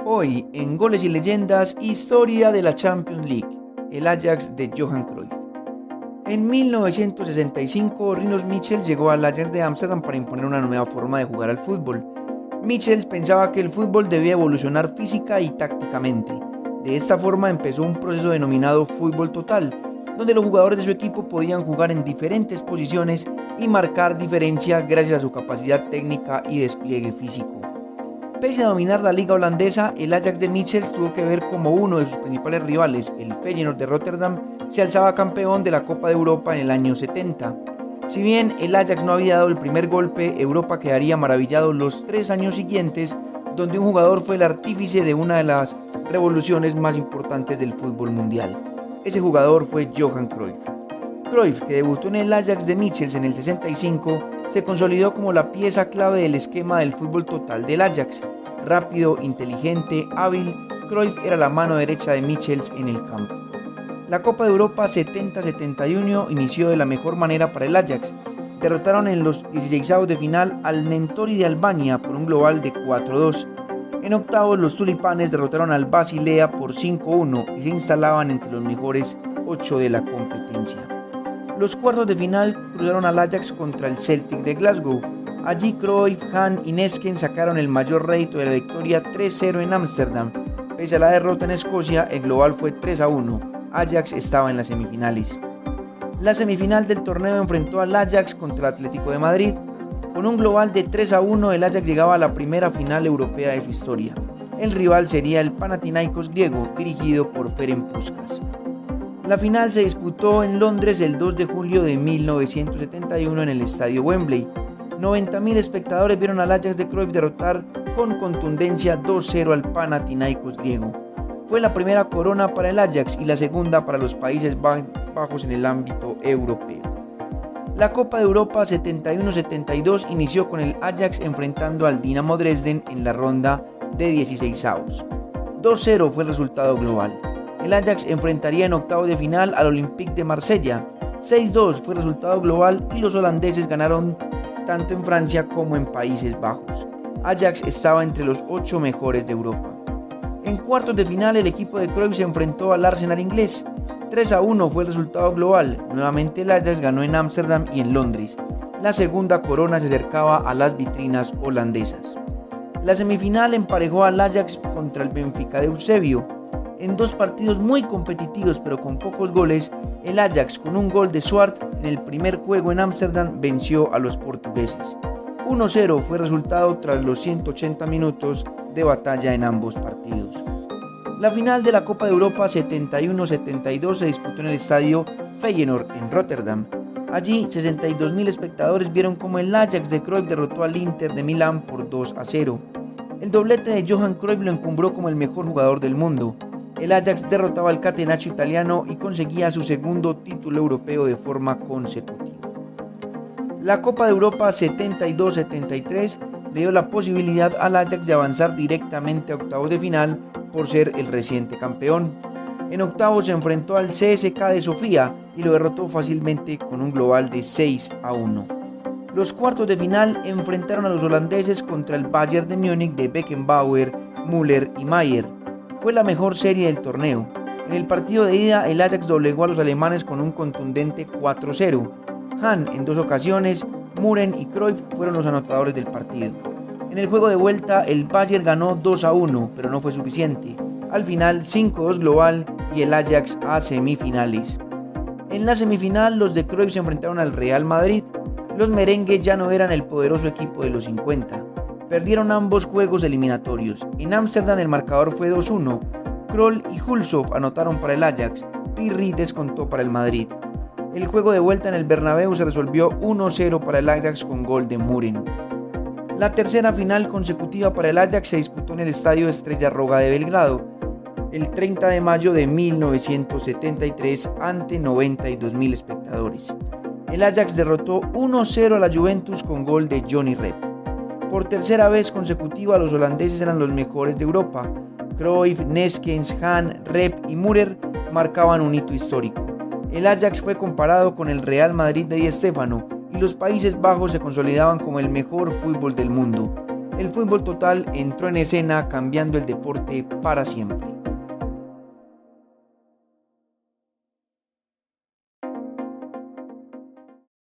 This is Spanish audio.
Hoy, en Goles y Leyendas, historia de la Champions League, el Ajax de Johan Cruyff. En 1965, Rinus Michels llegó al Ajax de Ámsterdam para imponer una nueva forma de jugar al fútbol. Michels pensaba que el fútbol debía evolucionar física y tácticamente. De esta forma empezó un proceso denominado fútbol total, donde los jugadores de su equipo podían jugar en diferentes posiciones y marcar diferencia gracias a su capacidad técnica y despliegue físico. Pese a dominar la liga holandesa, el Ajax de Michels tuvo que ver como uno de sus principales rivales, el Feyenoord de Rotterdam, se alzaba campeón de la Copa de Europa en el año 70. Si bien el Ajax no había dado el primer golpe, Europa quedaría maravillado los 3 años siguientes, donde un jugador fue el artífice de una de las revoluciones más importantes del fútbol mundial. Ese jugador fue Johan Cruyff. Cruyff, que debutó en el Ajax de Michels en el 65, se consolidó como la pieza clave del esquema del fútbol total del Ajax. Rápido, inteligente, hábil, Cruyff era la mano derecha de Michels en el campo. La Copa de Europa 70-71 inició de la mejor manera para el Ajax. Derrotaron en los 16avos de final al Nentori de Albania por un global de 4-2. En octavos, los tulipanes derrotaron al Basilea por 5-1 y se instalaban entre los mejores 8 de la competencia. Los cuartos de final cruzaron al Ajax contra el Celtic de Glasgow. Allí Cruyff, Hahn y Neeskens sacaron el mayor rédito de la victoria 3-0 en Ámsterdam. Pese a la derrota en Escocia, el global fue 3-1. Ajax estaba en las semifinales. La semifinal del torneo enfrentó al Ajax contra el Atlético de Madrid. Con un global de 3-1, el Ajax llegaba a la primera final europea de su historia. El rival sería el Panathinaikos griego, dirigido por Ferenc Puskás. La final se disputó en Londres el 2 de julio de 1971 en el estadio Wembley. 90.000 espectadores vieron al Ajax de Cruyff derrotar con contundencia 2-0 al Panathinaikos griego. Fue la primera corona para el Ajax y la segunda para los Países Bajos en el ámbito europeo. La Copa de Europa 71-72 inició con el Ajax enfrentando al Dinamo Dresden en la ronda de 16avos. 2-0 fue el resultado global. El Ajax enfrentaría en octavos de final al Olympique de Marsella. 6-2 fue el resultado global y los holandeses ganaron tanto en Francia como en Países Bajos. Ajax estaba entre los 8 mejores de Europa. En cuartos de final el equipo de Cruyff se enfrentó al Arsenal inglés. 3-1 fue el resultado global. Nuevamente el Ajax ganó en Ámsterdam y en Londres. La segunda corona se acercaba a las vitrinas holandesas. La semifinal emparejó al Ajax contra el Benfica de Eusebio. En 2 partidos muy competitivos pero con pocos goles, el Ajax con un gol de Swart en el primer juego en Ámsterdam venció a los portugueses. 1-0 fue el resultado tras los 180 minutos de batalla en ambos partidos. La final de la Copa de Europa 71-72 se disputó en el estadio Feyenoord en Rotterdam. Allí 62.000 espectadores vieron cómo el Ajax de Cruyff derrotó al Inter de Milán por 2-0. El doblete de Johan Cruyff lo encumbró como el mejor jugador del mundo. El Ajax derrotaba al Catenaccio italiano y conseguía su segundo título europeo de forma consecutiva. La Copa de Europa 72-73 le dio la posibilidad al Ajax de avanzar directamente a octavos de final por ser el reciente campeón. En octavos se enfrentó al CSKA de Sofía y lo derrotó fácilmente con un global de 6-1. Los cuartos de final enfrentaron a los holandeses contra el Bayern de Múnich de Beckenbauer, Müller y Maier. Fue la mejor serie del torneo. En el partido de ida, el Ajax doblegó a los alemanes con un contundente 4-0. Hahn en 2 ocasiones, Muren y Cruyff fueron los anotadores del partido. En el juego de vuelta, el Bayern ganó 2-1, pero no fue suficiente. Al final, 5-2 global y el Ajax a semifinales. En la semifinal, los de Cruyff se enfrentaron al Real Madrid. Los merengues ya no eran el poderoso equipo de los 50. Perdieron ambos juegos eliminatorios. En Ámsterdam el marcador fue 2-1. Krol y Hulshoff anotaron para el Ajax. Pirri descontó para el Madrid. El juego de vuelta en el Bernabéu se resolvió 1-0 para el Ajax con gol de Muren. La tercera final consecutiva para el Ajax se disputó en el estadio Estrella Roja de Belgrado, el 30 de mayo de 1973 ante 92.000 espectadores. El Ajax derrotó 1-0 a la Juventus con gol de Johnny Rep. Por tercera vez consecutiva los holandeses eran los mejores de Europa. Cruyff, Neeskens, Hahn, Rep y Müller marcaban un hito histórico. El Ajax fue comparado con el Real Madrid de Di Stéfano y los Países Bajos se consolidaban como el mejor fútbol del mundo. el fútbol total entró en escena cambiando el deporte para siempre.